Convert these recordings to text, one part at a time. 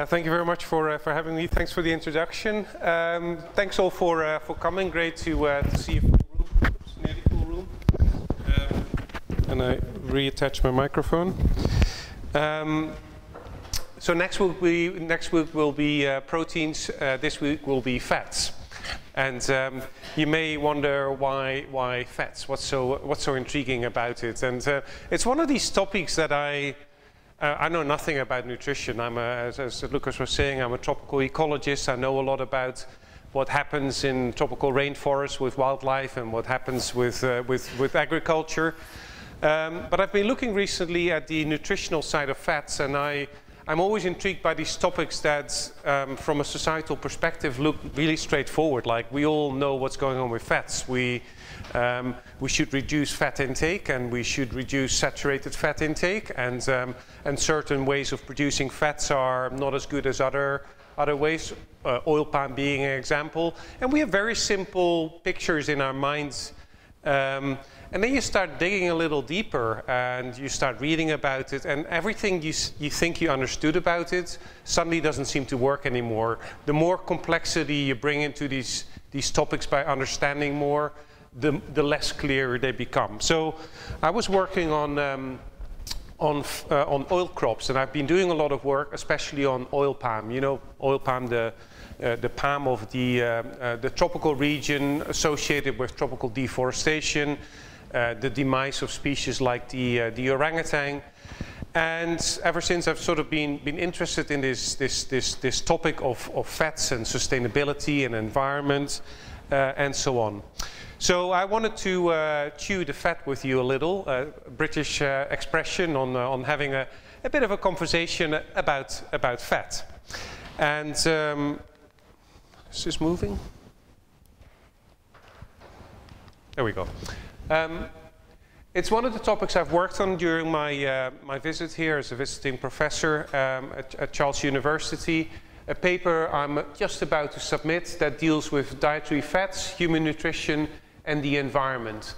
Thank you very much for having me. Thanks for the introduction. Thanks all for coming. Great to see a full room. Oops, nearly full room. And I reattach my microphone. So next week will be proteins. This week will be fats. And you may wonder why fats. What's so intriguing about it? And it's one of these topics that I know nothing about nutrition. As Lucas was saying, I'm a tropical ecologist. I know a lot about what happens in tropical rainforests with wildlife and what happens with agriculture. But I've been looking recently at the nutritional side of fats, and I'm always intrigued by these topics that, from a societal perspective, look really straightforward. Like, we all know what's going on with fats. We should reduce fat intake, and we should reduce saturated fat intake, and certain ways of producing fats are not as good as other ways, oil palm being an example. And we have very simple pictures in our minds. And then you start digging a little deeper, and you start reading about it, and everything you think you understood about it suddenly doesn't seem to work anymore. The more complexity you bring into these topics by understanding more, the less clear they become. So I was working on oil crops, and I've been doing a lot of work, especially on oil palm. You know, oil palm, the palm of the tropical region associated with tropical deforestation, the demise of species like the orangutan. And ever since, I've sort of been interested in this topic of fats and sustainability and environment and so on. So I wanted to chew the fat with you a little, British expression on having a bit of a conversation about fat. And is this moving? There we go. It's one of the topics I've worked on during my visit here as a visiting professor at Charles University. A paper I'm just about to submit that deals with dietary fats, human nutrition, and the environment.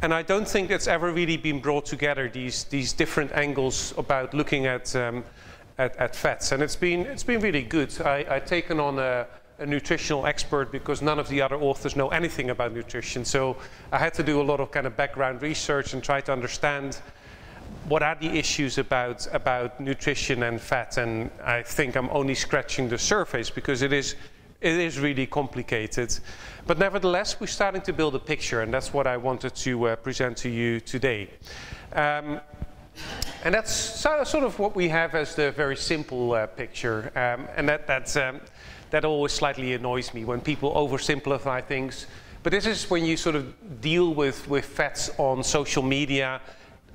And I don't think it's ever really been brought together, these different angles about looking at fats. And it's been really good. I've taken on a nutritional expert because none of the other authors know anything about nutrition. So I had to do a lot of kind of background research and try to understand what are the issues about nutrition and fat. And I think I'm only scratching the surface because it is really complicated. But nevertheless, we're starting to build a picture, and that's what I wanted to present to you today. And that's sort of what we have as the very simple picture. And that always slightly annoys me when people oversimplify things. But this is when you sort of deal with fats on social media,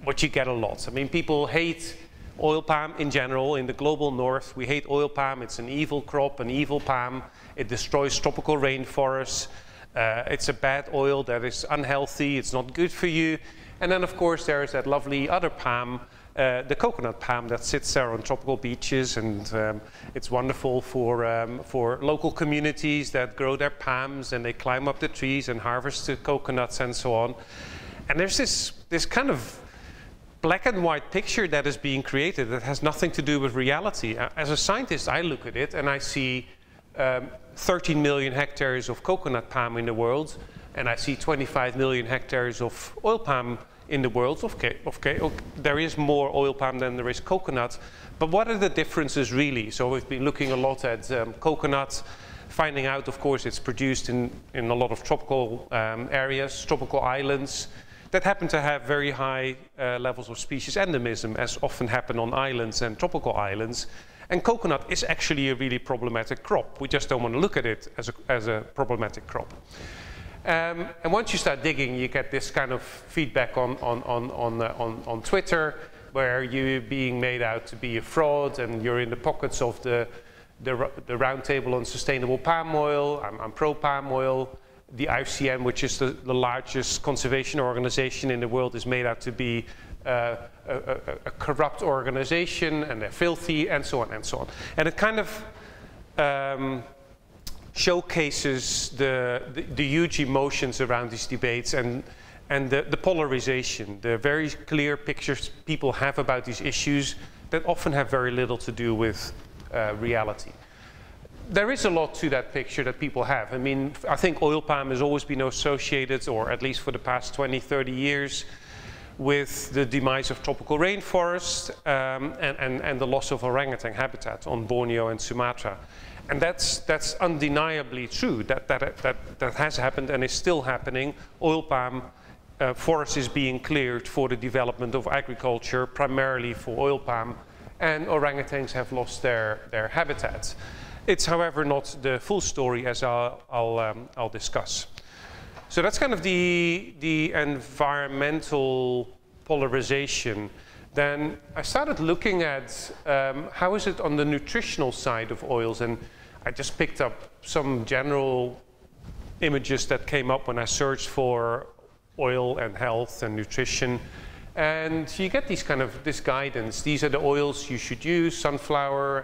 what you get a lot. I mean, people hate oil palm in general. In the global north, we hate oil palm. It's an evil crop, an evil palm. It destroys tropical rainforests. It's a bad oil that is unhealthy. It's not good for you. And then, of course, there is that lovely other palm, the coconut palm that sits there on tropical beaches, and it's wonderful for local communities that grow their palms, and they climb up the trees and harvest the coconuts and so on. And there's this kind of black and white picture that is being created that has nothing to do with reality. As a scientist, I look at it and I see 13 million hectares of coconut palm in the world, and I see 25 million hectares of oil palm in the world. Okay, there is more oil palm than there is coconut, but what are the differences really? So we've been looking a lot at coconut, finding out, of course, it's produced in a lot of tropical areas, tropical islands, that happen to have very high levels of species endemism, as often happen on islands and tropical islands. And coconut is actually a really problematic crop. We just don't want to look at it as a problematic crop. And once you start digging, you get this kind of feedback on Twitter, where you're being made out to be a fraud, and you're in the pockets of the roundtable on sustainable palm oil. I'm pro palm oil. The IUCN, which is the largest conservation organization in the world, is made out to be a corrupt organization, and they're filthy, and so on and so on. And it kind of showcases the huge emotions around these debates, and the polarization, the very clear pictures people have about these issues that often have very little to do with reality. There is a lot to that picture that people have. I mean, I think oil palm has always been associated, or at least for the past 20, 30 years, with the demise of tropical rainforests and the loss of orangutan habitat on Borneo and Sumatra. And that's undeniably true. That has happened and is still happening. Oil palm forest is being cleared for the development of agriculture, primarily for oil palm, and orangutans have lost their habitats. It's, however, not the full story, as I'll discuss. So that's kind of the environmental polarization. Then I started looking at how is it on the nutritional side of oils, and I just picked up some general images that came up when I searched for oil and health and nutrition. And you get this guidance. These are the oils you should use: sunflower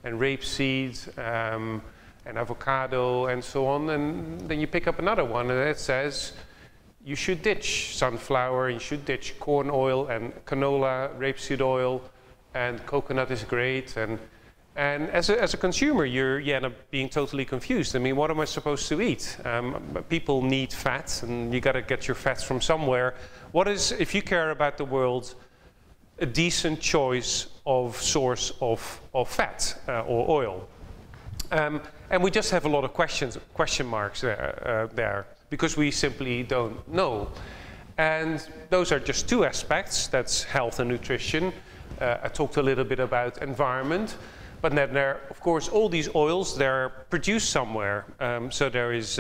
and rapeseed, and avocado, and so on. And then you pick up another one, and it says you should ditch sunflower, you should ditch corn oil and canola, rapeseed oil, and coconut is great. And as a consumer, you end up being totally confused. I mean, what am I supposed to eat? People need fats, and you got to get your fats from somewhere. What is, if you care about the world, a decent choice of source of fat or oil? And we just have a lot of question marks there because we simply don't know. And those are just two aspects. That's health and nutrition. I talked a little bit about environment. But then there, of course, all these oils, they're produced somewhere. So there is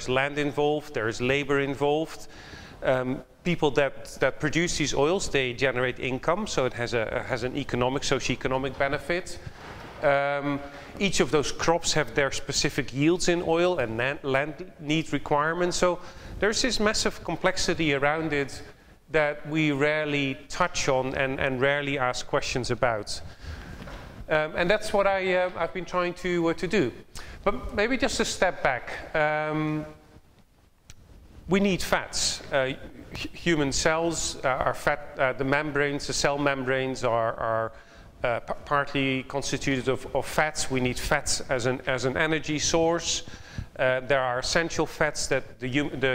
land involved, there is labor involved. People that produce these oils, they generate income, so it has an economic, socioeconomic benefit. Each of those crops have their specific yields in oil and land need requirements. So there's this massive complexity around it that we rarely touch on and rarely ask questions about. And that's what I've been trying to do. But maybe just a step back. We need fats. Human cells are fat. The membranes, the cell membranes are partly constituted of fats. We need fats as an energy source. There are essential fats that the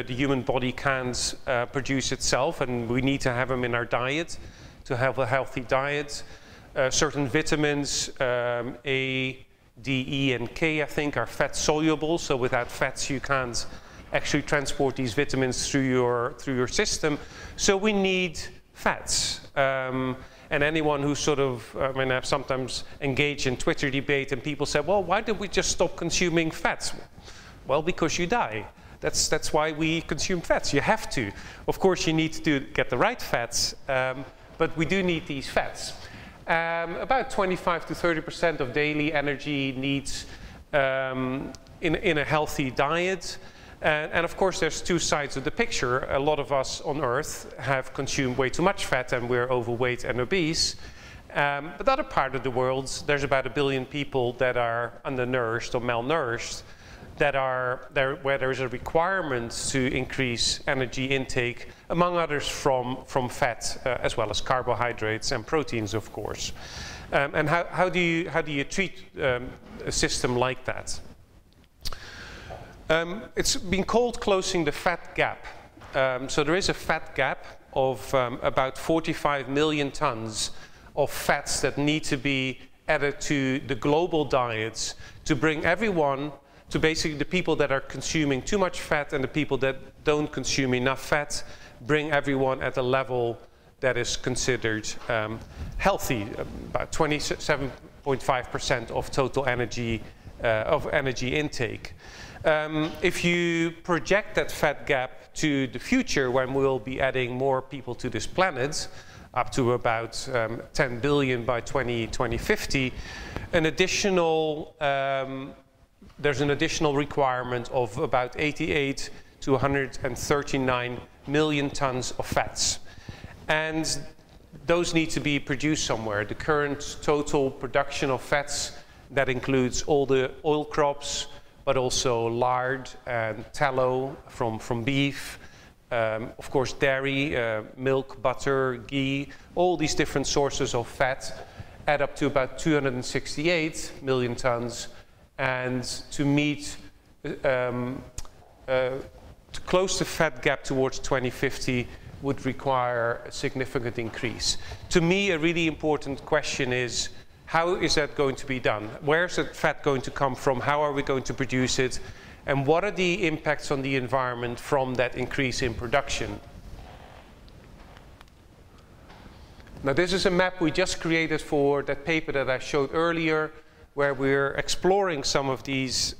human body can't produce itself, and we need to have them in our diet to have a healthy diet. Certain vitamins, A, D, E, and K, I think, are fat soluble. So without fats, you can't actually transport these vitamins through your system. So we need fats. And anyone who sort of, I mean, I've sometimes engaged in Twitter debate, and people say, well, why did we just stop consuming fats? Well, because you die. That's why we consume fats. You have to. Of course, you need to get the right fats, but we do need these fats. About 25 to 30% of daily energy needs in a healthy diet. And of course, there's two sides of the picture. A lot of us on Earth have consumed way too much fat, and we're overweight and obese. But the other part of the world, there's about 1 billion people that are undernourished or malnourished, where there's a requirement to increase energy intake, among others from fat, as well as carbohydrates and proteins, of course. And how do you treat a system like that? It's been called closing the fat gap. So there is a fat gap of about 45 million tons of fats that need to be added to the global diets to bring everyone to basically the people that are consuming too much fat and the people that don't consume enough fat, bring everyone at a level that is considered healthy, about 27.5% of total energy intake. If you project that fat gap to the future, when we'll be adding more people to this planet, up to about 10 billion by 2050, there's an additional requirement of about 88 to 139 million tons of fats. And those need to be produced somewhere. The current total production of fats, that includes all the oil crops, but also lard and tallow from beef, of course dairy, milk, butter, ghee, all these different sources of fat. add up to about 268 million tons, and to meet to close the fat gap towards 2050 would require a significant increase. To me, a really important question is, how is that going to be done? Where is that fat going to come from? How are we going to produce it? And what are the impacts on the environment from that increase in production? Now, this is a map we just created for that paper that I showed earlier, where we're exploring some of these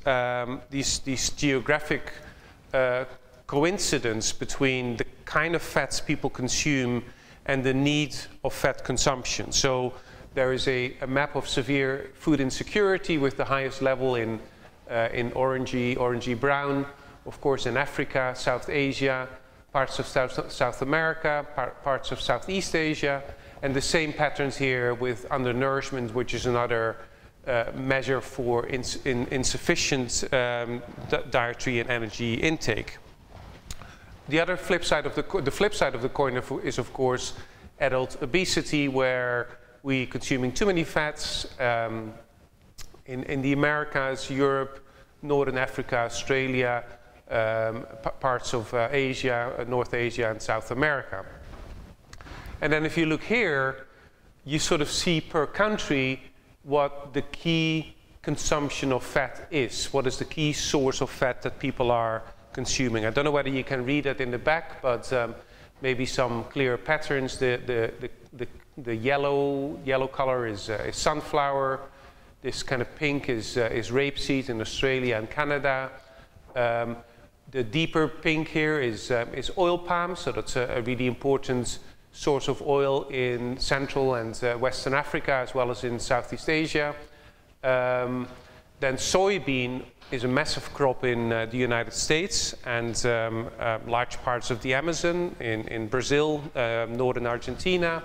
geographic coincidence between the kind of fats people consume and the need of fat consumption. So there is a map of severe food insecurity with the highest level in orangey brown, of course in Africa, South Asia, parts of South America, parts of Southeast Asia, and the same patterns here with undernourishment, which is another measure for insufficient dietary and energy intake. The other flip side of the flip side of the coin is of course adult obesity, where we're consuming too many fats in the Americas, Europe, Northern Africa, Australia, parts of Asia, North Asia, and South America. And then if you look here, you sort of see per country what the key consumption of fat is. What is the key source of fat that people are consuming? I don't know whether you can read that in the back, but maybe some clear patterns. The yellow color is sunflower. This kind of pink is rapeseed in Australia and Canada. The deeper pink here is oil palm, so that's a really important source of oil in Central and Western Africa, as well as in Southeast Asia. Then soybean is a massive crop in the United States and large parts of the Amazon in Brazil, northern Argentina,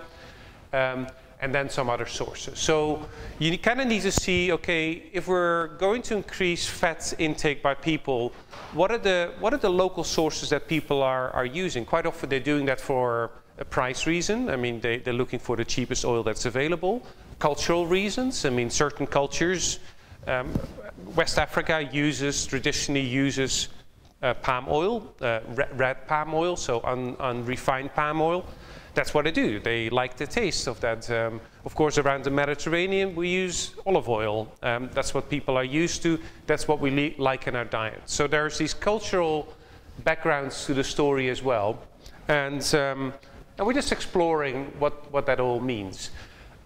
and then some other sources. So you kind of need to see, okay, if we're going to increase fat intake by people, what are the local sources that people are using? Quite often they're doing that for a price reason. I mean, they're looking for the cheapest oil that's available. Cultural reasons. I mean, certain cultures, West Africa traditionally uses palm oil, red palm oil, so unrefined palm oil. That's what they do. They like the taste of that. Of course, around the Mediterranean, we use olive oil. That's what people are used to. That's what we like in our diet. So there's these cultural backgrounds to the story as well. And we're just exploring what that all means.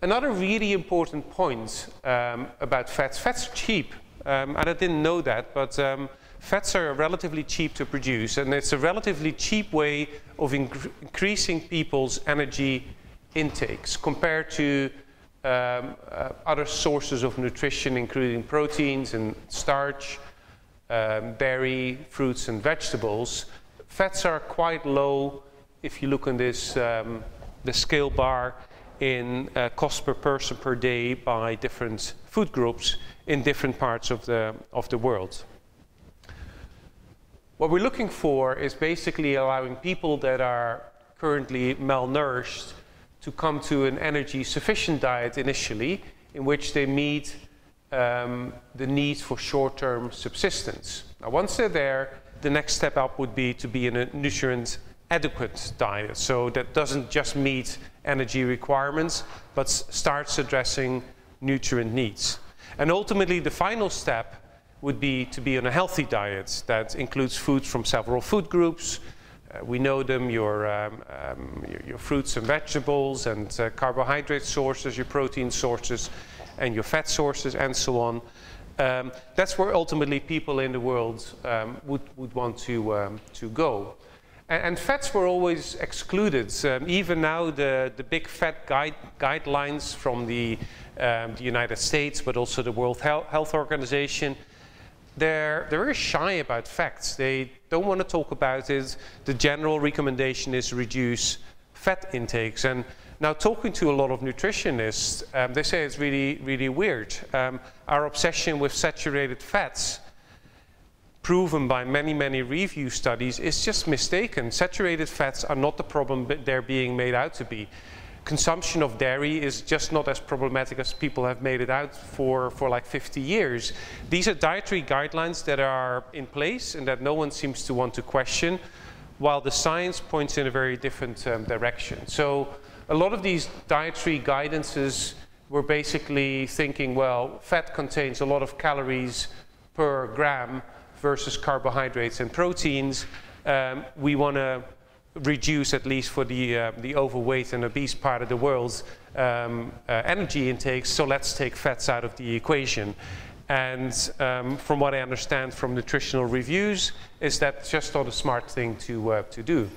Another really important point about fats. Fats are cheap, and I didn't know that, but fats are relatively cheap to produce, and it's a relatively cheap way of increasing people's energy intakes compared to other sources of nutrition, including proteins and starch, dairy, fruits and vegetables. Fats are quite low if you look on this the scale bar in cost per person per day by different food groups in different parts of the world. What we're looking for is basically allowing people that are currently malnourished to come to an energy sufficient diet initially, in which they meet the needs for short-term subsistence. Now, once they're there, the next step up would be to be in a nutrient adequate diet, so that doesn't just meet energy requirements, but starts addressing nutrient needs. And ultimately, the final step would be to be on a healthy diet that includes foods from several food groups. We know them, your fruits and vegetables, and carbohydrate sources, your protein sources, and your fat sources, and so on. That's where ultimately people in the world would want to go. And fats were always excluded. Even now, the big fat guidelines from the United States, but also the World Health Organization, they're very shy about fats. They don't want to talk about it. The general recommendation is reduce fat intakes. And now, talking to a lot of nutritionists, they say it's really, really weird. Our obsession with saturated fats, proven by many, many review studies, is just mistaken. Saturated fats are not the problem they're being made out to be. consumption of dairy is just not as problematic as people have made it out for like 50 years. These are dietary guidelines that are in place and that no one seems to want to question, while the science points in a very different direction. So a lot of these dietary guidances were basically thinking, well, fat contains a lot of calories per gram versus carbohydrates and proteins. We want to reduce, at least for the overweight and obese part of the world's energy intakes, so let's take fats out of the equation. And from what I understand from nutritional reviews, is that just not a smart thing to do.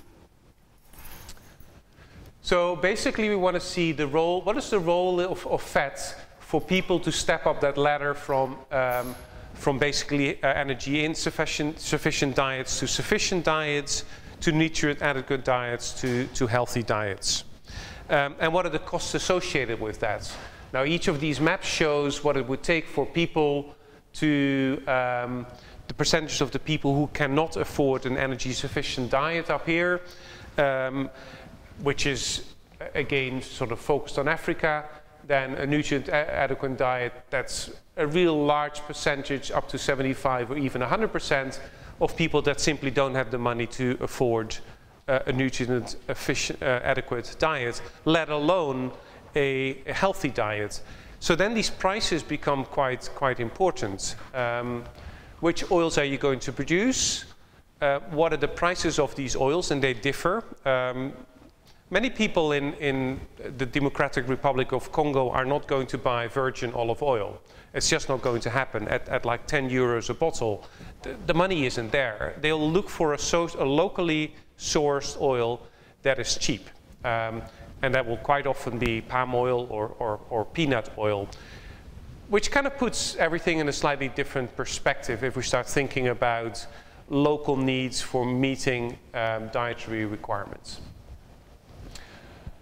So basically we want to see the role, what is the role of fats for people to step up that ladder from basically energy insufficient diets to sufficient diets, to nutrient adequate diets, to healthy diets. And what are the costs associated with that? Now each of these maps shows what it would take for people to, the percentage of the people who cannot afford an energy sufficient diet up here, which is again sort of focused on Africa. Then a nutrient adequate diet, that's a real large percentage, up to 75 or even 100% of people that simply don't have the money to afford a nutrient adequate diet, let alone a healthy diet. So then these prices become quite important. Which oils are you going to produce? What are the prices of these oils? And they differ. Many people in the Democratic Republic of Congo are not going to buy virgin olive oil. It's just not going to happen at like 10 euros a bottle. The money isn't there. They'll look for a locally sourced oil that is cheap. And that will quite often be palm oil or peanut oil, which kind of puts everything in a slightly different perspective if we start thinking about local needs for meeting dietary requirements.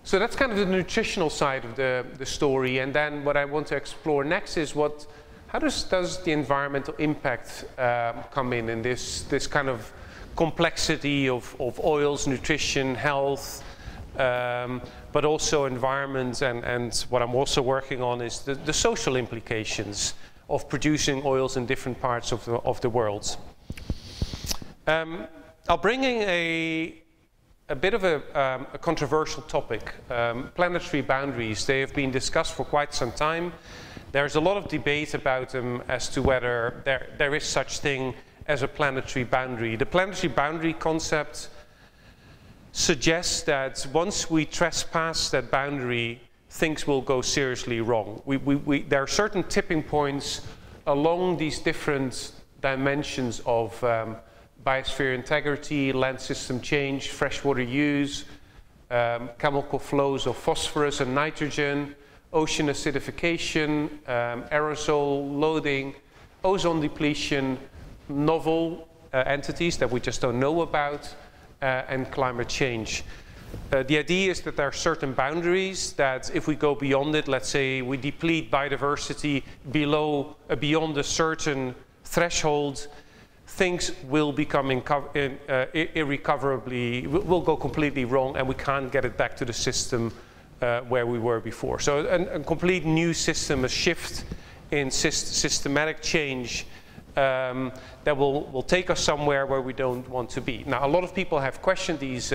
So that's kind of the nutritional side of the story, and then what I want to explore next is how does the environmental impact come in this kind of complexity of oils, nutrition, health, but also environment, and what I'm also working on is the social implications of producing oils in different parts of the world. I'll bring in a bit of a controversial topic, planetary boundaries. They have been discussed for quite some time. There's a lot of debate about them as to whether there is such thing as a planetary boundary. The planetary boundary concept suggests that once we trespass that boundary, things will go seriously wrong. There are certain tipping points along these different dimensions of biosphere integrity, land system change, freshwater use, chemical flows of phosphorus and nitrogen, ocean acidification, aerosol loading, ozone depletion, novel entities that we just don't know about, and climate change. The idea is that there are certain boundaries that if we go beyond it, let's say we deplete biodiversity beyond a certain threshold, things will become irrecoverably, will go completely wrong, and we can't get it back to the system where we were before. So a complete new system, a shift in systematic change that will take us somewhere where we don't want to be. Now, a lot of people have questioned these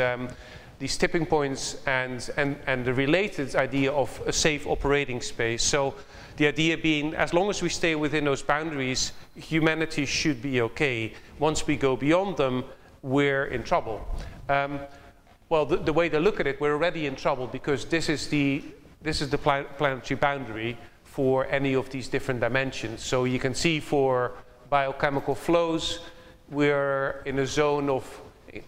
tipping points and the related idea of a safe operating space. So the idea being, as long as we stay within those boundaries, humanity should be okay. Once we go beyond them, we're in trouble. Well, the way they look at it, we're already in trouble because this is the planetary boundary for any of these different dimensions. So you can see for biochemical flows, we're in a zone of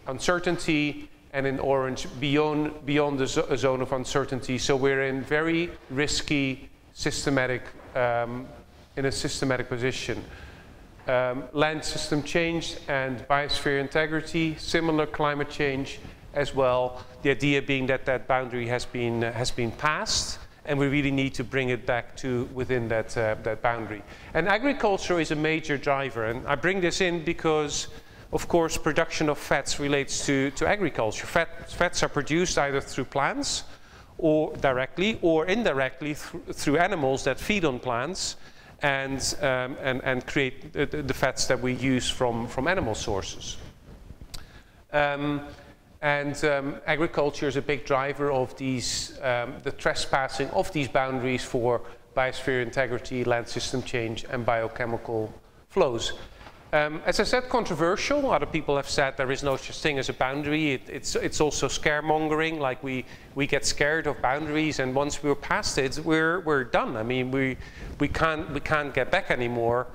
uncertainty, and in orange, beyond a zone of uncertainty. So we're in very risky, systematic, in a systematic position. Land system change and biosphere integrity, similar climate change as well. The idea being that boundary has been passed, and we really need to bring it back to within that boundary. And agriculture is a major driver, and I bring this in because, of course, production of fats relates to agriculture. Fats are produced either through plants or directly or indirectly through animals that feed on plants and create the fats that we use from animal sources. Agriculture is a big driver of these, the trespassing of these boundaries for biosphere integrity, land system change, and biochemical flows. As I said, controversial. Other people have said there is no such thing as a boundary. It's also scaremongering, like we get scared of boundaries, and once we're past it, we're done. I mean, we can't get back anymore.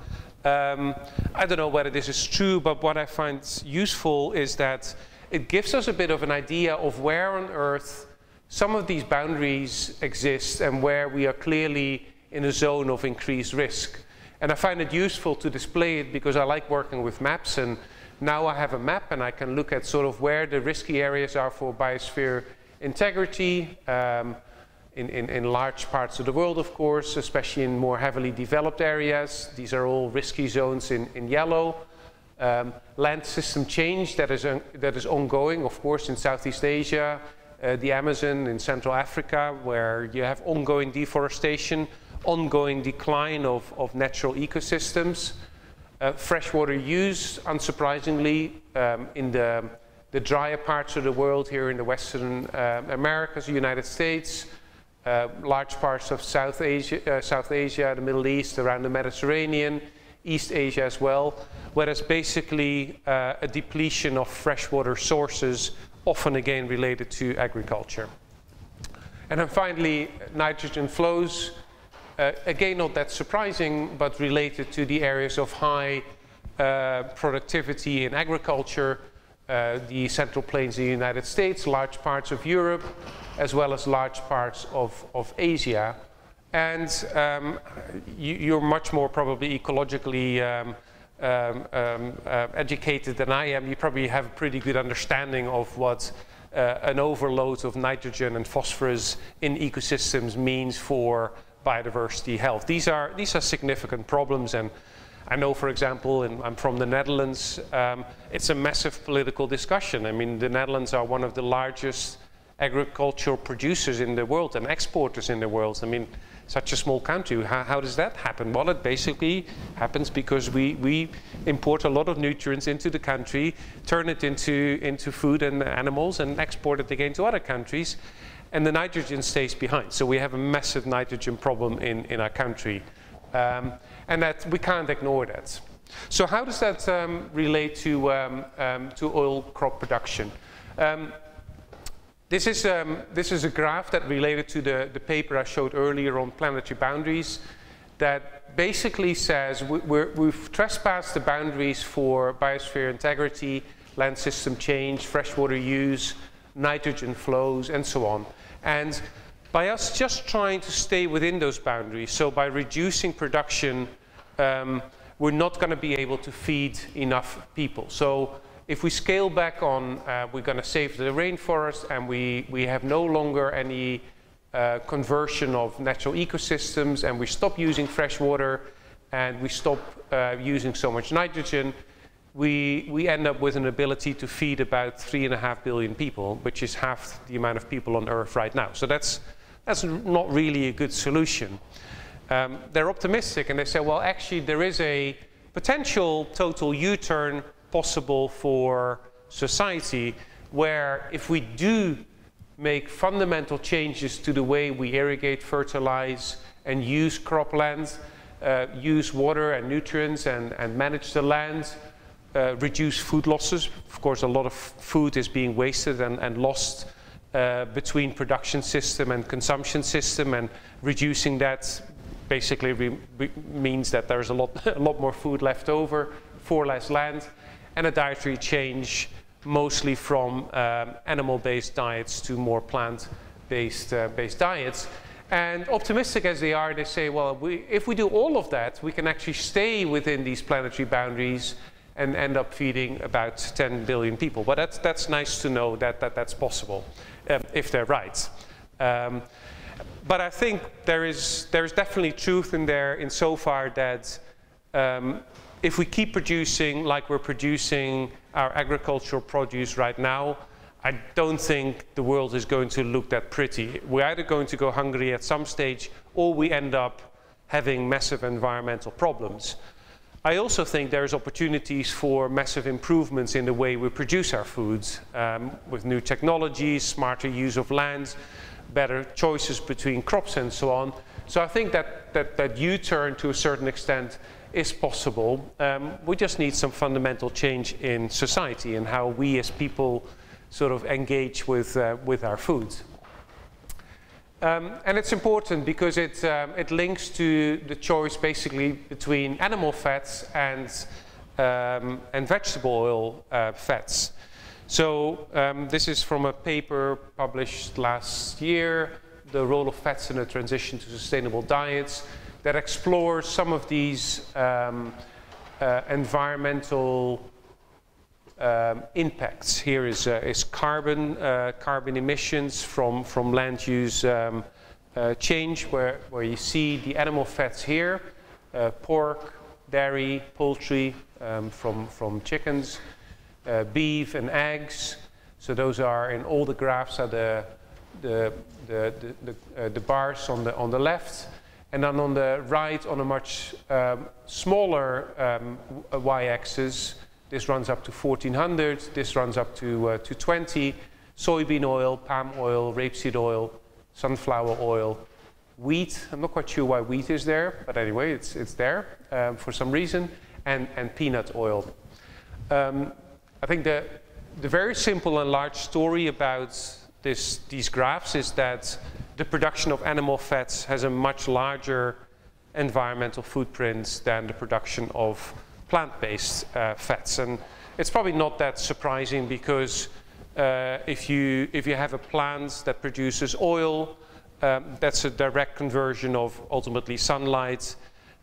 I don't know whether this is true, but what I find useful is that it gives us a bit of an idea of where on Earth some of these boundaries exist and where we are clearly in a zone of increased risk. And I find it useful to display it because I like working with maps, and now I have a map and I can look at sort of where the risky areas are for biosphere integrity in large parts of the world, of course, especially in more heavily developed areas. These are all risky zones in yellow. Land system change that is ongoing, of course, in Southeast Asia, the Amazon, in Central Africa, where you have ongoing deforestation, ongoing decline of natural ecosystems. Freshwater use, unsurprisingly, in the drier parts of the world, here in the Western Americas, the United States, large parts of South Asia, the Middle East, around the Mediterranean, East Asia as well, where there's basically a depletion of freshwater sources, often again related to agriculture. And then finally, nitrogen flows. Again, not that surprising, but related to the areas of high productivity in agriculture, the Central Plains of the United States, large parts of Europe, as well as large parts of Asia. And you're much more probably ecologically educated than I am. You probably have a pretty good understanding of what an overload of nitrogen and phosphorus in ecosystems means for biodiversity health. These are significant problems, and I know, for example, and I'm from the Netherlands, it's a massive political discussion. I mean, the Netherlands are one of the largest agricultural producers in the world and exporters in the world. I mean, such a small country, how does that happen? Well, it basically happens because we import a lot of nutrients into the country, turn it into food and animals, and export it again to other countries, and the nitrogen stays behind. So we have a massive nitrogen problem in our country, and that we can't ignore that. So how does that relate to oil crop production? This is a graph that related to the paper I showed earlier on planetary boundaries, that basically says we've trespassed the boundaries for biosphere integrity, land system change, freshwater use, nitrogen flows, and so on. And by us just trying to stay within those boundaries, so by reducing production, we're not going to be able to feed enough people. So if we scale back on, we're going to save the rainforest, and we have no longer any conversion of natural ecosystems, and we stop using fresh water, and we stop using so much nitrogen, we end up with an ability to feed about 3.5 billion people, which is half the amount of people on Earth right now. So that's not really a good solution. They're optimistic, and they say, well, actually, there is a potential total U-turn possible for society, where if we do make fundamental changes to the way we irrigate, fertilize, and use cropland, use water and nutrients, and manage the land, reduce food losses. Of course, a lot of food is being wasted and lost between production system and consumption system, and reducing that basically means that there's a lot more food left over for less land, and a dietary change mostly from animal-based diets to more plant-based diets. And optimistic as they are, they say, well, if we do all of that, we can actually stay within these planetary boundaries and end up feeding about 10 billion people. But that's nice to know that's possible, if they're right. But I think there's definitely truth in there insofar that if we keep producing like we're producing our agricultural produce right now, I don't think the world is going to look that pretty. We're either going to go hungry at some stage, or we end up having massive environmental problems. I also think there's opportunities for massive improvements in the way we produce our foods, with new technologies, smarter use of land, better choices between crops and so on. So I think that U-turn to a certain extent is possible. We just need some fundamental change in society and how we as people sort of engage with our foods. And it's important because it links to the choice basically between animal fats and vegetable oil fats. So this is from a paper published last year, The Role of Fats in a Transition to Sustainable Diets, that explores some of these environmental impacts. Here is carbon emissions from land use change, where you see the animal fats here, pork, dairy, poultry from chickens, beef and eggs. So those are in all the graphs are the bars on the left, and then on the right, on a much smaller y-axis, this runs up to 1400, this runs up to 20, soybean oil, palm oil, rapeseed oil, sunflower oil, wheat. I'm not quite sure why wheat is there, but anyway, it's there for some reason, and peanut oil. I think the very simple and large story about these graphs is that the production of animal fats has a much larger environmental footprint than the production of plant-based fats, and it's probably not that surprising because if you have a plant that produces oil, that's a direct conversion of ultimately sunlight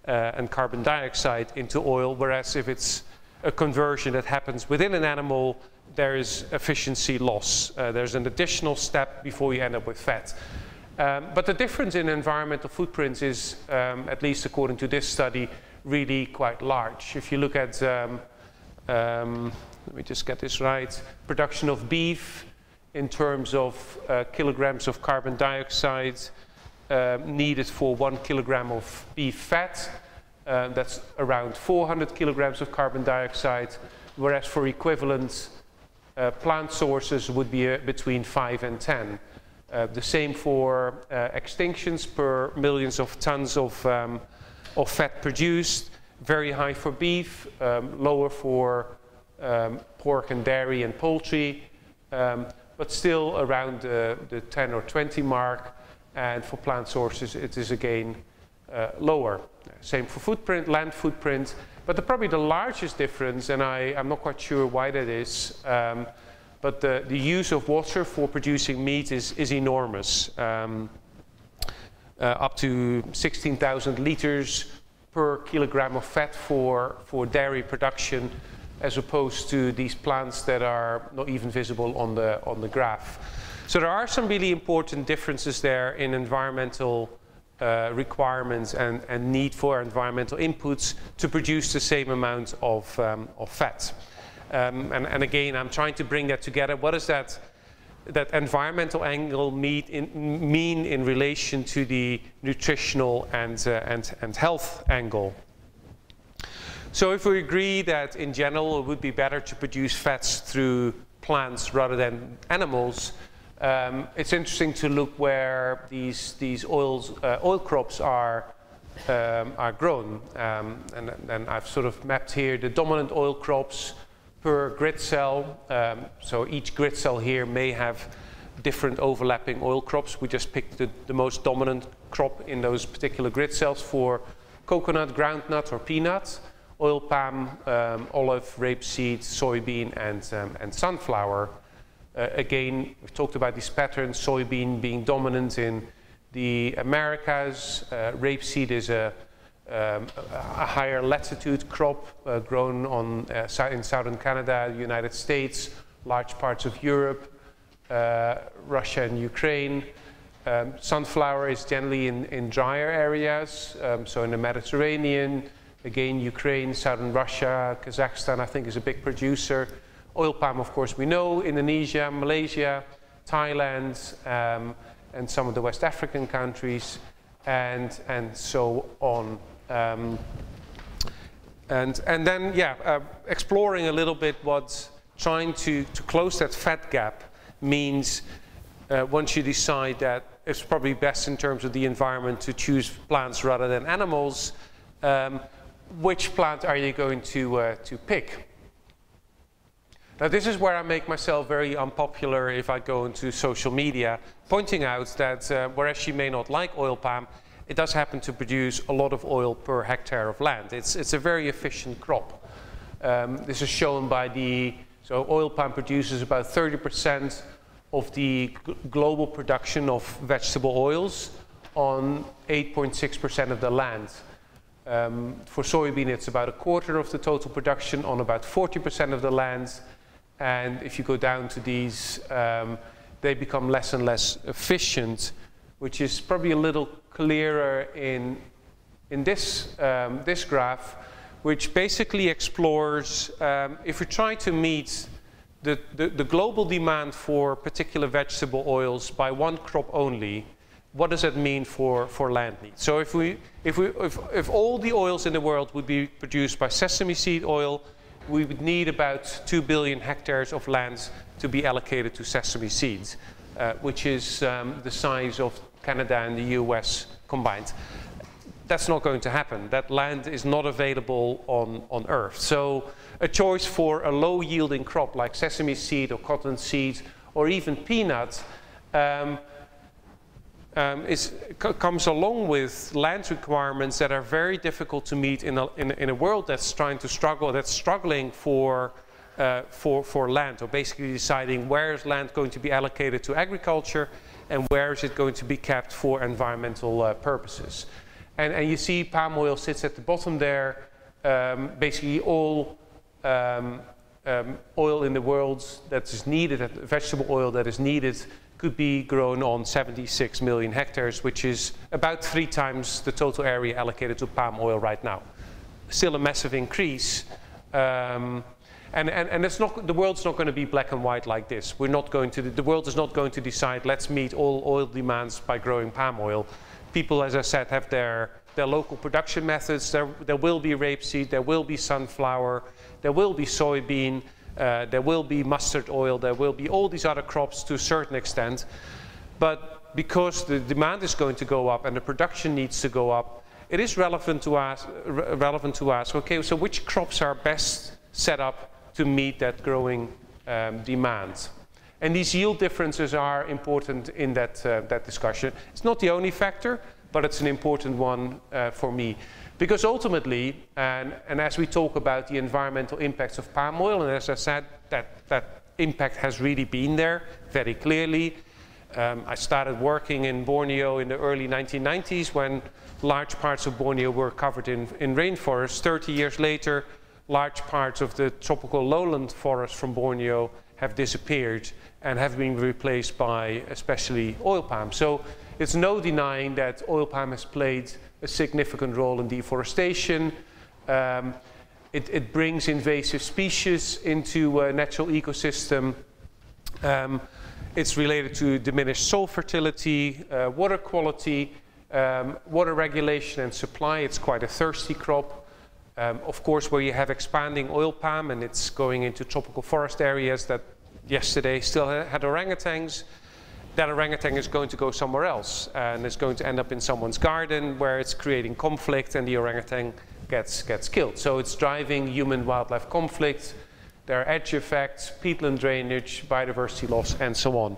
and carbon dioxide into oil, whereas if it's a conversion that happens within an animal, there is efficiency loss. There's an additional step before you end up with fat. But the difference in environmental footprints is, at least according to this study, really quite large. If you look at, let me just get this right, production of beef in terms of kilograms of carbon dioxide needed for 1 kilogram of beef fat, that's around 400 kilograms of carbon dioxide, whereas for equivalent plant sources would be between 5 and 10. The same for extinctions per millions of tons of fat produced, very high for beef, lower for pork and dairy and poultry, but still around the 10 or 20 mark, and for plant sources it is again lower. Same for footprint, land footprint, but probably the largest difference, and I'm not quite sure why that is, but the use of water for producing meat is enormous. Up to 16,000 liters per kilogram of fat for dairy production, as opposed to these plants that are not even visible on the graph. So there are some really important differences there in environmental requirements and need for environmental inputs to produce the same amount of fat. And again, I'm trying to bring that together. What does that environmental angle mean in relation to the nutritional and health angle? So if we agree that in general it would be better to produce fats through plants rather than animals, it's interesting to look where these oil crops are grown. And I've sort of mapped here the dominant oil crops per grid cell. So each grid cell here may have different overlapping oil crops. We just picked the most dominant crop in those particular grid cells for coconut, groundnut or peanut, oil palm, olive, rapeseed, soybean and sunflower. Again, we've talked about these patterns, soybean being dominant in the Americas, rapeseed is a higher latitude crop grown in southern Canada, the United States, large parts of Europe, Russia and Ukraine. Sunflower is generally in drier areas, so in the Mediterranean, again Ukraine, southern Russia, Kazakhstan I think is a big producer. Oil palm, of course, we know, Indonesia, Malaysia, Thailand, and some of the West African countries, and so on. And then, yeah, exploring a little bit what trying to close that fat gap means once you decide that it's probably best in terms of the environment to choose plants rather than animals, which plant are you going to pick? Now this is where I make myself very unpopular if I go into social media, pointing out that whereas you may not like oil palm, it does happen to produce a lot of oil per hectare of land. It's a very efficient crop. This is shown by so oil palm produces about 30% of the global production of vegetable oils on 8.6% of the land. For soybean, it's about a quarter of the total production on about 40% of the land. And if you go down to these, they become less and less efficient, which is probably a little clearer in this, this graph, which basically explores if we try to meet the global demand for particular vegetable oils by one crop only, what does that mean for land needs? So if all the oils in the world would be produced by sesame seed oil, we would need about 2 billion hectares of land to be allocated to sesame seeds, which is the size of Canada and the US combined. That's not going to happen. That land is not available on Earth. So a choice for a low yielding crop like sesame seed or cotton seed or even peanuts comes along with land requirements that are very difficult to meet in a world that's struggling for land, or basically deciding where is land going to be allocated to agriculture and where is it going to be kept for environmental purposes. And you see palm oil sits at the bottom there. Basically all oil in the world that is needed, vegetable oil that is needed, could be grown on 76 million hectares, which is about 3 times the total area allocated to palm oil right now. Still a massive increase. And it's not, the world's not going to be black and white like this. The world is not going to decide, let's meet all oil demands by growing palm oil. People, as I said, have their local production methods. There will be rapeseed, there will be sunflower, there will be soybean, there will be mustard oil, there will be all these other crops to a certain extent. But because the demand is going to go up and the production needs to go up, it is relevant to ask, okay, so which crops are best set up to meet that growing demand? And these yield differences are important in that discussion. It's not the only factor, but it's an important one for me. Because ultimately, and as we talk about the environmental impacts of palm oil, and as I said, that impact has really been there very clearly. I started working in Borneo in the early 1990s when large parts of Borneo were covered in rainforest. 30 years later, large parts of the tropical lowland forest from Borneo have disappeared and have been replaced by especially oil palm. So it's no denying that oil palm has played a significant role in deforestation. It brings invasive species into a natural ecosystem. It's related to diminished soil fertility, water quality, water regulation and supply. It's quite a thirsty crop. Of course, where you have expanding oil palm and it's going into tropical forest areas that yesterday still had orangutans, that orangutan is going to go somewhere else and is going to end up in someone's garden where it's creating conflict and the orangutan gets killed. So it's driving human-wildlife conflict. There are edge effects, peatland drainage, biodiversity loss, and so on.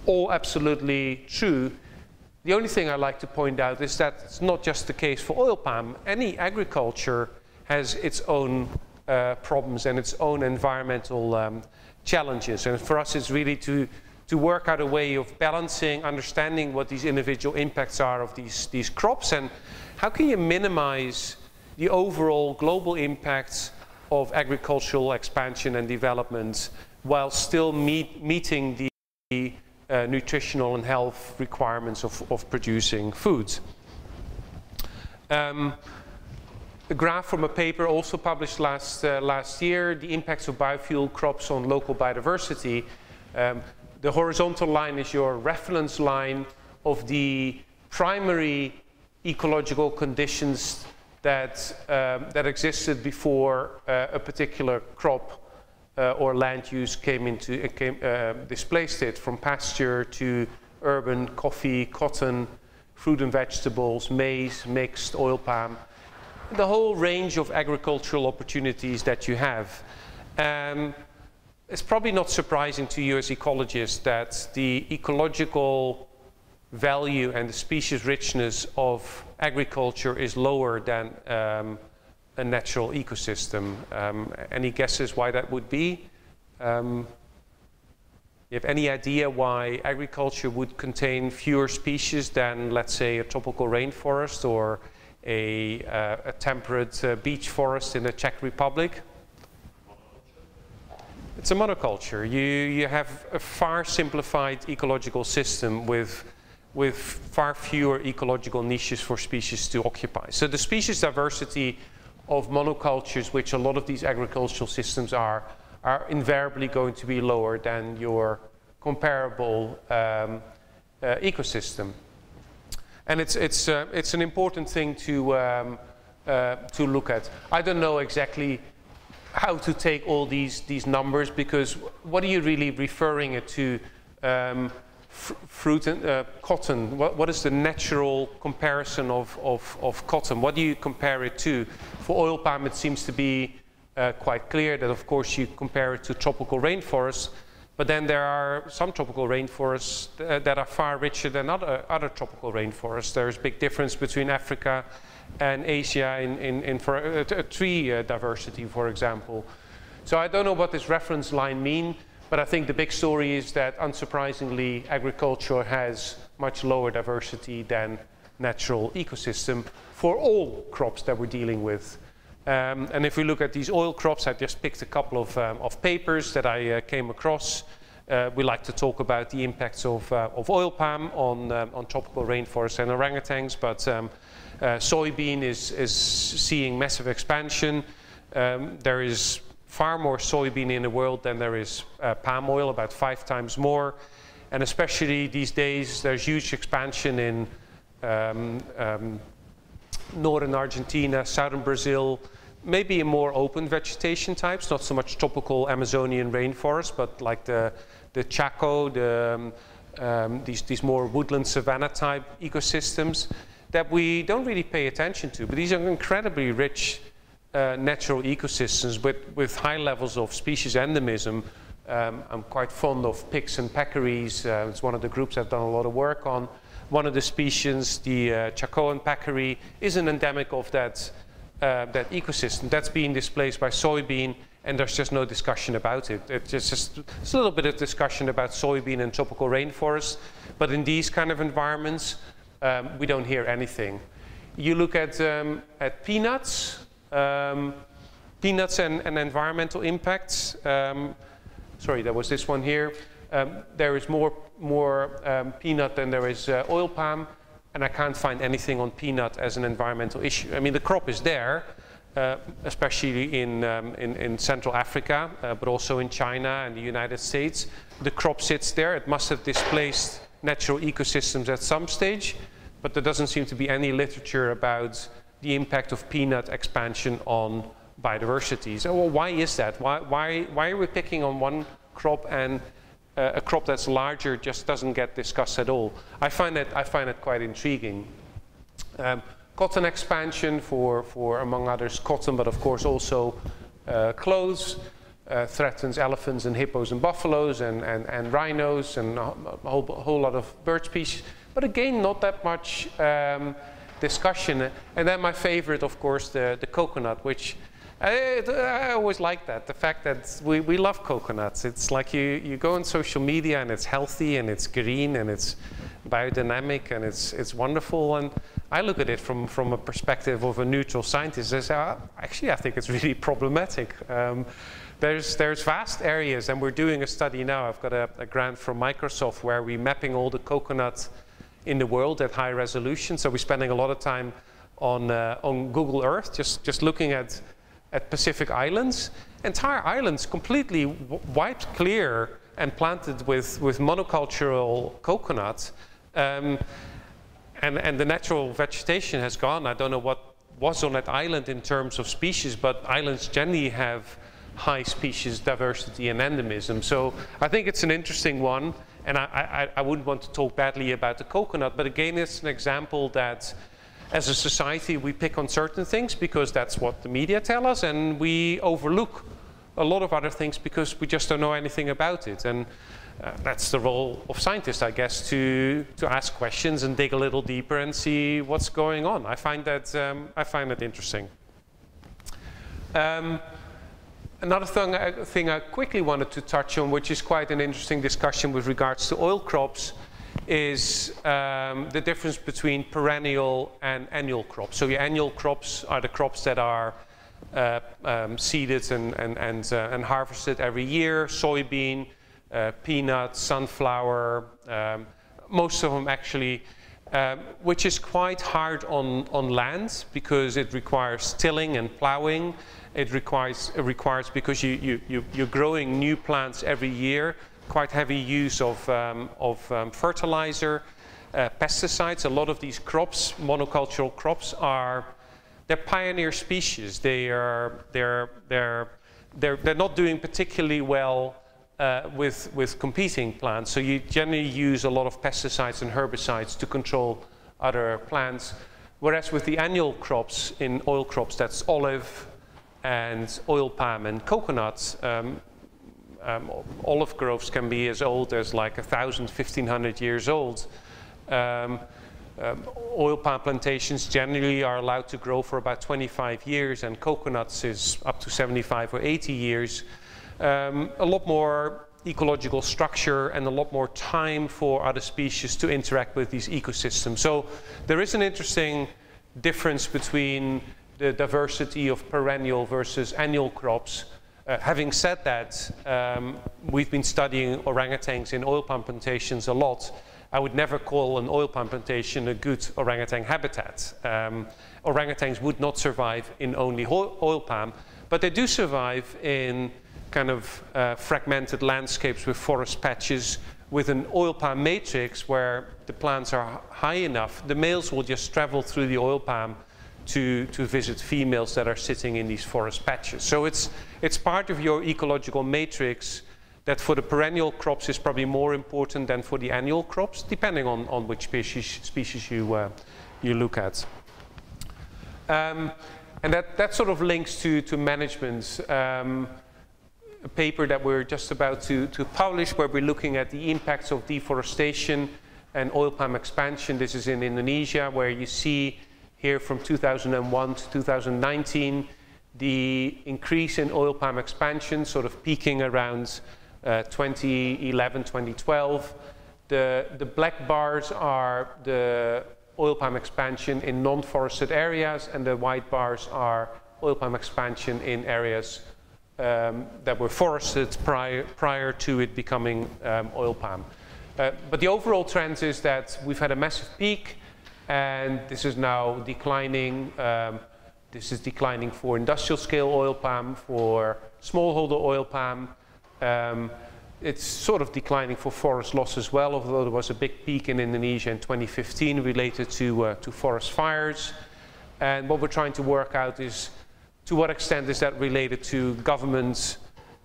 All absolutely true. The only thing I like to point out is that it's not just the case for oil palm. Any agriculture has its own problems and its own environmental challenges. And for us, it's really to work out a way of balancing, understanding what these individual impacts are of these crops, and how can you minimize the overall global impacts of agricultural expansion and development while still meeting the nutritional and health requirements of producing foods. a graph from a paper also published last year, the impacts of biofuel crops on local biodiversity. The horizontal line is your reference line of the primary ecological conditions that existed before a particular crop or land use displaced it, from pasture to urban, coffee, cotton, fruit and vegetables, maize, mixed, oil palm, the whole range of agricultural opportunities that you have. It's probably not surprising to you as ecologists that the ecological value and the species richness of agriculture is lower than a natural ecosystem. Any guesses why that would be? You have any idea why agriculture would contain fewer species than, let's say, a tropical rainforest or a temperate beech forest in the Czech Republic? It's a monoculture. You have a far simplified ecological system with far fewer ecological niches for species to occupy. So the species diversity of monocultures, which a lot of these agricultural systems are invariably going to be lower than your comparable ecosystem. And it's an important thing to look at. I don't know exactly how to take all these numbers, because what are you really referring it to? Fruit and cotton. What is the natural comparison of cotton? What do you compare it to? For oil palm, it seems to be quite clear that, of course, you compare it to tropical rainforests, but then there are some tropical rainforests that are far richer than other tropical rainforests. There's a big difference between Africa and Asia in tree diversity, for example. So I don't know what this reference line means. But I think the big story is that, unsurprisingly, agriculture has much lower diversity than natural ecosystem for all crops that we're dealing with. And if we look at these oil crops, I just picked a couple of papers that I came across. We like to talk about the impacts of oil palm on tropical rainforests and orangutans, but soybean is seeing massive expansion. There is far more soybean in the world than there is palm oil, about 5 times more. And especially these days, there's huge expansion in northern Argentina, southern Brazil, maybe in more open vegetation types, not so much tropical Amazonian rainforest, but like the Chaco, these more woodland savanna type ecosystems that we don't really pay attention to. But these are incredibly rich natural ecosystems with high levels of species endemism. I'm quite fond of picks and peccaries. It's one of the groups I've done a lot of work on. One of the species, the Chacoan Peccary, is an endemic of that ecosystem. That's being displaced by soybean, and there's just no discussion about it. It's just a little bit of discussion about soybean and tropical rainforests, but in these kind of environments, we don't hear anything. You look at peanuts. Peanuts and environmental impacts. Sorry, there was this one here. There is more peanut than there is oil palm, and I can't find anything on peanut as an environmental issue. I mean, the crop is there, especially in Central Africa, but also in China and the United States. The crop sits there. It must have displaced natural ecosystems at some stage, but there doesn't seem to be any literature about the impact of peanut expansion on biodiversity. So, well, why is that? Why are we picking on one crop, and a crop that's larger just doesn't get discussed at all? I find it quite intriguing. Cotton expansion for among others cotton, but of course also clothes, threatens elephants and hippos and buffaloes and rhinos and a whole lot of bird species. But again, not that much discussion. And then my favorite, of course, the coconut, which I always like that. The fact that we love coconuts. It's like you go on social media and it's healthy and it's green and it's biodynamic and it's wonderful. And I look at it from a perspective of a neutral scientist. I say, actually, I think it's really problematic. There's vast areas, and we're doing a study now. I've got a grant from Microsoft where we're mapping all the coconuts in the world at high resolution. So we're spending a lot of time on Google Earth, just looking at Pacific islands. Entire islands completely wiped clear and planted with monocultural coconut, and the natural vegetation has gone. I don't know what was on that island in terms of species, but islands generally have high species diversity and endemism. So I think it's an interesting one, and I wouldn't want to talk badly about the coconut, but again, it's an example that as a society we pick on certain things because that's what the media tell us, and we overlook a lot of other things because we just don't know anything about it. And that's the role of scientists, I guess, to ask questions and dig a little deeper and see what's going on. I find that interesting. Another thing I quickly wanted to touch on, which is quite an interesting discussion with regards to oil crops, is the difference between perennial and annual crops. So your annual crops are the crops that are seeded and harvested every year: soybean, peanut, sunflower, most of them actually, which is quite hard on land because it requires tilling and plowing. It requires because you're growing new plants every year, quite heavy use of fertilizer, pesticides. A lot of these crops, monocultural crops, they're pioneer species. They're not doing particularly well with competing plants. So you generally use a lot of pesticides and herbicides to control other plants. Whereas with the annual crops, in oil crops, that's olive and oil palm and coconuts. Olive groves can be as old as like 1,000, 1,500 years old. Oil palm plantations generally are allowed to grow for about 25 years, and coconuts is up to 75 or 80 years. A lot more ecological structure and a lot more time for other species to interact with these ecosystems. So there is an interesting difference between the diversity of perennial versus annual crops. Having said that, we've been studying orangutans in oil palm plantations a lot. I would never call an oil palm plantation a good orangutan habitat. Orangutans would not survive in only oil palm, but they do survive in kind of fragmented landscapes with forest patches with an oil palm matrix where the plants are high enough. The males will just travel through the oil palm to visit females that are sitting in these forest patches. So it's part of your ecological matrix that for the perennial crops is probably more important than for the annual crops, depending on which species you look at. And that sort of links to management. A paper that we're just about to publish where we're looking at the impacts of deforestation and oil palm expansion. This is in Indonesia, where you see here from 2001 to 2019 the increase in oil palm expansion sort of peaking around 2011, 2012. The black bars are the oil palm expansion in non-forested areas, and the white bars are oil palm expansion in areas that were forested prior to it becoming oil palm. But the overall trend is that we've had a massive peak, and this is now declining. This is declining for industrial scale oil palm, for smallholder oil palm. It's sort of declining for forest loss as well, although there was a big peak in Indonesia in 2015 related to forest fires. And what we're trying to work out is to what extent is that related to government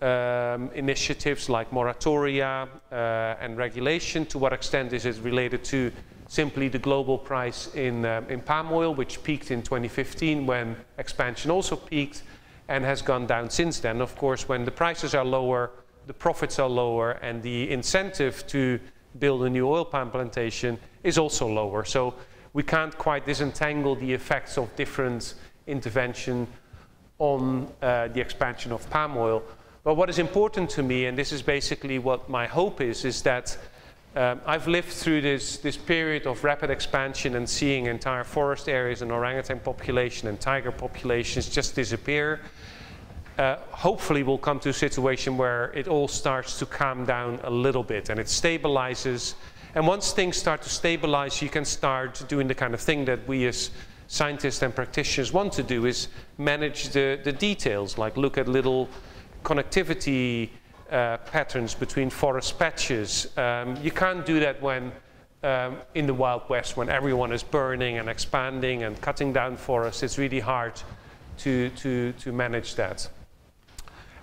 initiatives like moratoria and regulation? To what extent is it related to simply the global price in palm oil, which peaked in 2015 when expansion also peaked and has gone down since then? Of course, when the prices are lower, the profits are lower, and the incentive to build a new oil palm plantation is also lower. So we can't quite disentangle the effects of different intervention on the expansion of palm oil. But what is important to me, and this is basically what my hope is that I've lived through this period of rapid expansion and seeing entire forest areas and orangutan population and tiger populations just disappear. Hopefully we'll come to a situation where it all starts to calm down a little bit and it stabilizes. And once things start to stabilize, you can start doing the kind of thing that we as scientists and practitioners want to do is manage the details, like look at little connectivity patterns between forest patches. You can't do that when in the Wild West, when everyone is burning and expanding and cutting down forests. It's really hard to manage that.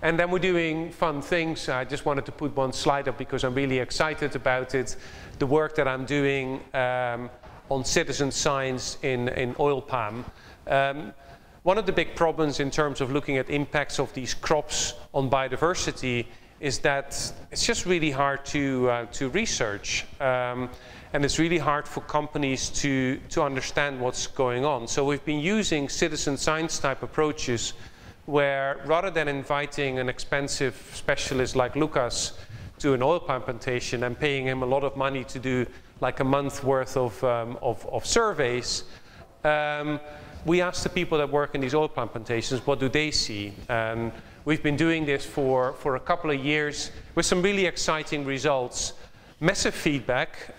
And then we're doing fun things. I just wanted to put one slide up because I'm really excited about it. The work that I'm doing on citizen science in oil palm. One of the big problems in terms of looking at impacts of these crops on biodiversity is that it's just really hard to research. And it's really hard for companies to understand what's going on. So we've been using citizen science type approaches where rather than inviting an expensive specialist like Lucas to an oil palm plantation and paying him a lot of money to do like a month's worth of surveys, we asked the people that work in these oil palm plantations, what do they see? And we've been doing this for a couple of years with some really exciting results. Massive feedback,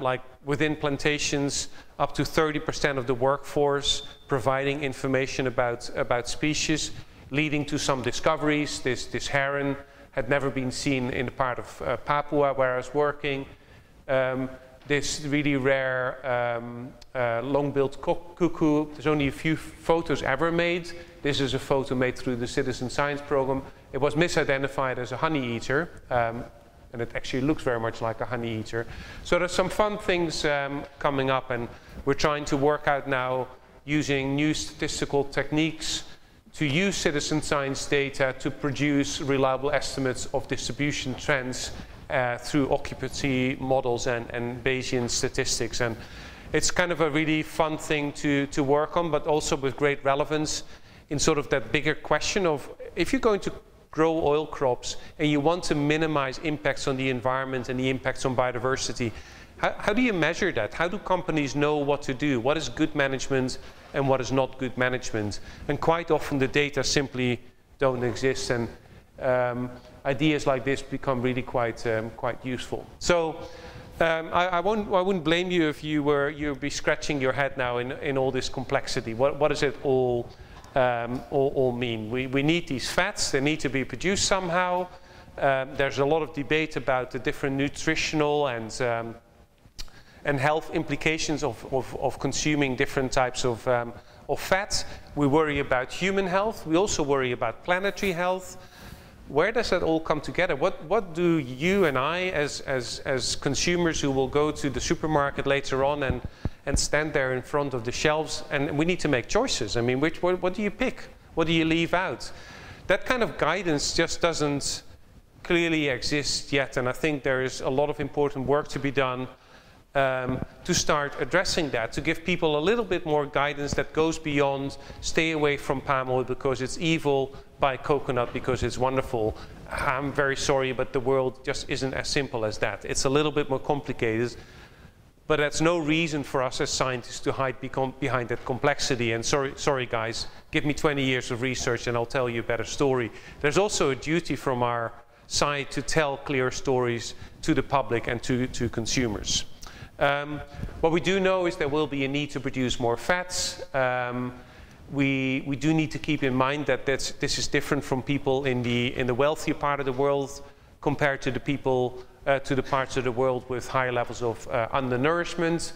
like within plantations, up to 30% of the workforce providing information about species, leading to some discoveries. This heron had never been seen in the part of Papua where I was working. This really rare long-billed cuckoo, there's only a few photos ever made. This is a photo made through the citizen science program. It was misidentified as a honey eater. And it actually looks very much like a honey eater. So there's some fun things coming up, and we're trying to work out now using new statistical techniques to use citizen science data to produce reliable estimates of distribution trends through occupancy models and Bayesian statistics. And it's kind of a really fun thing to work on, but also with great relevance in sort of that bigger question of if you're going to grow oil crops and you want to minimize impacts on the environment and the impacts on biodiversity, how do you measure that? How do companies know what to do? What is good management and what is not good management? And quite often the data simply don't exist, and ideas like this become really quite useful. So I wouldn't blame you if you'd be scratching your head now in all this complexity. What does it all mean? We need these fats. They need to be produced somehow. There's a lot of debate about the different nutritional and health implications of consuming different types of fat. We worry about human health. We also worry about planetary health. Where does that all come together? What do you and I, as consumers who will go to the supermarket later on and stand there in front of the shelves, and we need to make choices. I mean, what do you pick? What do you leave out? That kind of guidance just doesn't clearly exist yet, and I think there is a lot of important work to be done to start addressing that, to give people a little bit more guidance that goes beyond stay away from palm oil because it's evil, buy coconut because it's wonderful. I'm very sorry, but the world just isn't as simple as that. It's a little bit more complicated. But that's no reason for us as scientists to hide behind that complexity. And sorry guys, give me 20 years of research and I'll tell you a better story. There's also a duty from our side to tell clear stories to the public and to consumers. What we do know is there will be a need to produce more fats. We do need to keep in mind that this is different from people in the wealthier part of the world compared to the people to the parts of the world with higher levels of undernourishment.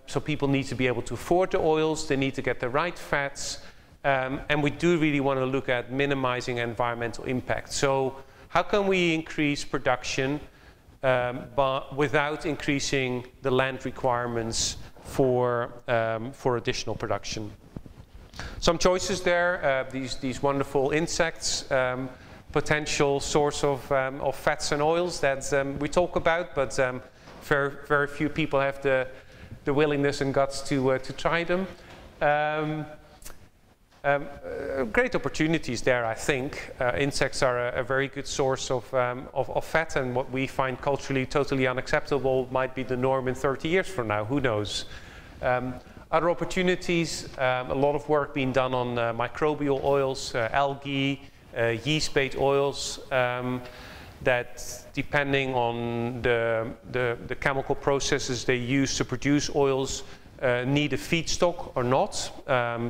So people need to be able to afford the oils, they need to get the right fats, and we do really want to look at minimizing environmental impact. So how can we increase production but without increasing the land requirements for additional production? Some choices there, these wonderful insects, potential source of fats and oils that we talk about, but very few people have the willingness and guts to try them. Great opportunities there, I think. Insects are a very good source of fat, and what we find culturally totally unacceptable might be the norm in 30 years from now, who knows. Other opportunities, a lot of work being done on microbial oils, algae, yeast-based oils, that depending on the chemical processes they use to produce oils need a feedstock or not.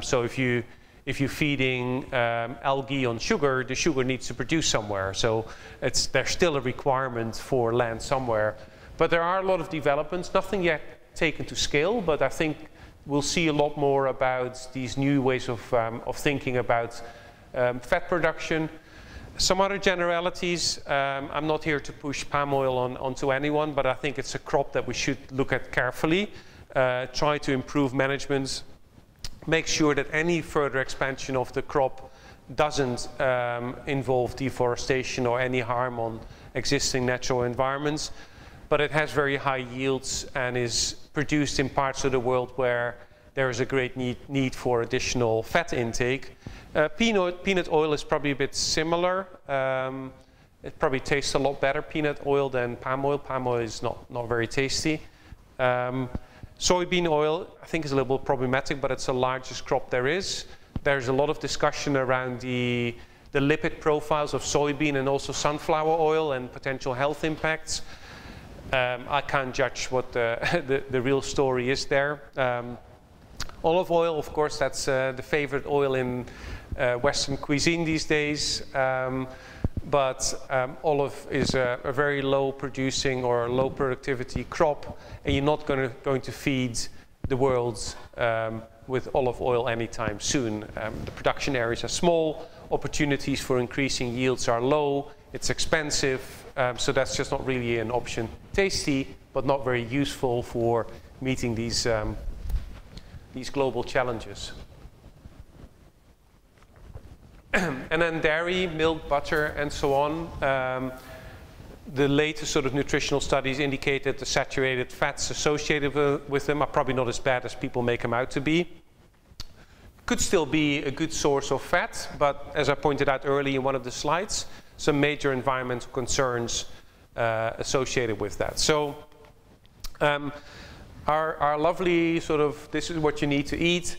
So if you're feeding algae on sugar, the sugar needs to produce somewhere. So there's still a requirement for land somewhere. But there are a lot of developments, nothing yet taken to scale, but I think we'll see a lot more about these new ways of thinking about fat production. Some other generalities, I'm not here to push palm oil onto anyone, but I think it's a crop that we should look at carefully, try to improve management, make sure that any further expansion of the crop doesn't involve deforestation or any harm on existing natural environments. But it has very high yields and is produced in parts of the world where there is a great need for additional fat intake. Peanut oil is probably a bit similar. It probably tastes a lot better, peanut oil, than palm oil. Palm oil is not very tasty. Soybean oil, I think, is a little problematic, but it's the largest crop there is. There's a lot of discussion around the lipid profiles of soybean and also sunflower oil and potential health impacts. I can't judge what the real story is there. Olive oil, of course, that's the favorite oil in Western cuisine these days. But olive is a very low producing or low productivity crop, and you're not going to feed the world with olive oil anytime soon. The production areas are small, opportunities for increasing yields are low, it's expensive, so that's just not really an option. Tasty, but not very useful for meeting these global challenges. And then dairy, milk, butter, and so on. The latest sort of nutritional studies indicate that the saturated fats associated with them are probably not as bad as people make them out to be. Could still be a good source of fat, but as I pointed out earlier in one of the slides, some major environmental concerns associated with that. So our lovely sort of, this is what you need to eat,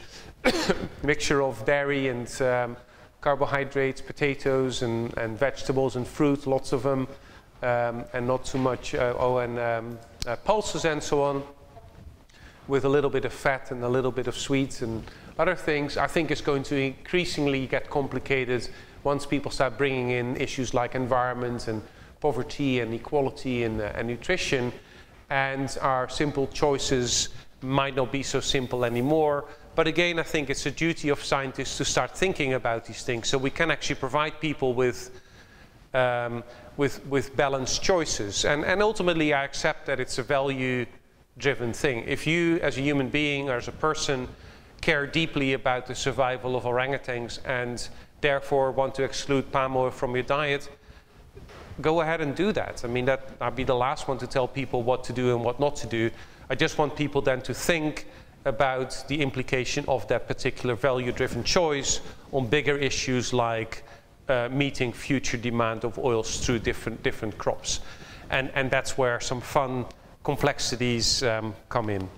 mixture of dairy and carbohydrates, potatoes and vegetables and fruit, lots of them, and not too much, pulses and so on, with a little bit of fat and a little bit of sweets and other things. I think it's going to increasingly get complicated once people start bringing in issues like environment and poverty and equality and nutrition, and our simple choices might not be so simple anymore. But again, I think it's a duty of scientists to start thinking about these things so we can actually provide people with balanced choices. And ultimately, I accept that it's a value-driven thing. If you, as a human being or as a person, care deeply about the survival of orangutans and therefore want to exclude palm oil from your diet, go ahead and do that. I mean, I'd be the last one to tell people what to do and what not to do. I just want people then to think about the implication of that particular value-driven choice on bigger issues like meeting future demand of oils through different crops. And that's where some fun complexities come in.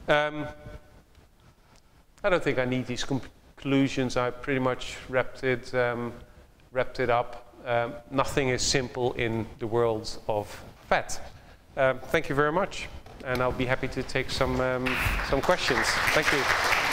I don't think I need these conclusions. I pretty much wrapped it up. Nothing is simple in the world of fat. Thank you very much, and I'll be happy to take some questions. Thank you.